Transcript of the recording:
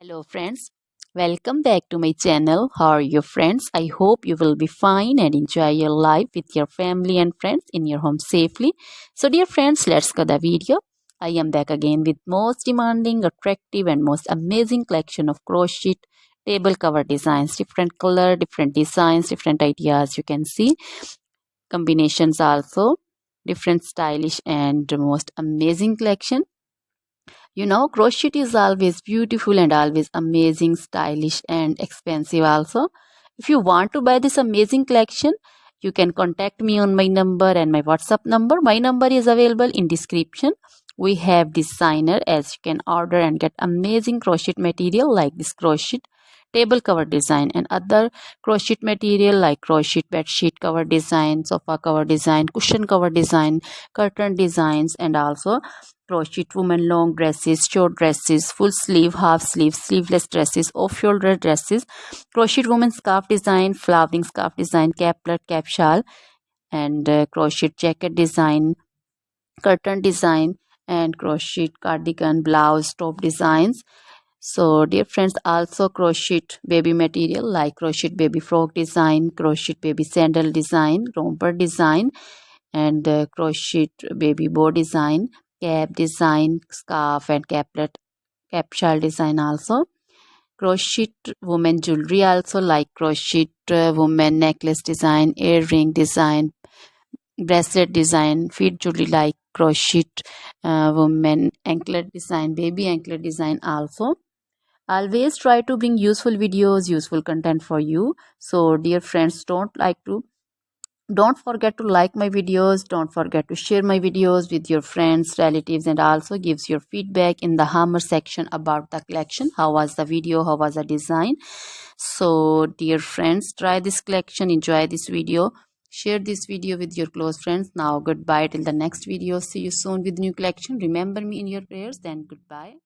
Hello friends, welcome back to my channel. How are you friends? I hope you will be fine and enjoy your life with your family and friends in your home safely. So dear friends, let's go the video. I am back again with most demanding, attractive and most amazing collection of crochet table cover designs. Different color, different designs, different ideas you can see. Combinations also. Different stylish and most amazing collection. Crochet is always beautiful and always amazing, stylish and expensive also. If you want to buy this amazing collection, you can contact me on my number and my WhatsApp number. My number is available in description. We have designer as you can order and get amazing crochet material like this crochet table cover design and other crochet material like crochet bed sheet cover design, sofa cover design, cushion cover design, curtain designs, and also crochet women long dresses, short dresses, full sleeve, half sleeve, sleeveless dresses, off shoulder dresses, crochet woman scarf design, flowering scarf design, caplet, cap shawl, and crochet jacket design, curtain design, and crochet cardigan, blouse, top designs. So dear friends, also crochet baby material like crochet baby frock design, crochet baby sandal design, romper design, and crochet baby bow design, cap design, scarf and caplet, cap shawl design also. Crochet woman jewelry also like crochet woman necklace design, earring design, bracelet design, feet jewelry like crochet woman anklet design, baby anklet design also. Always try to bring useful videos, useful content for you. So dear friends, don't forget to like my videos, don't forget to share my videos with your friends, relatives, and also gives your feedback in the hammer section about the collection. How was the video, how was the design? So dear friends, try this collection, enjoy this video, share this video with your close friends. Now goodbye till the next video. See you soon with new collection. Remember me in your prayers. Then goodbye.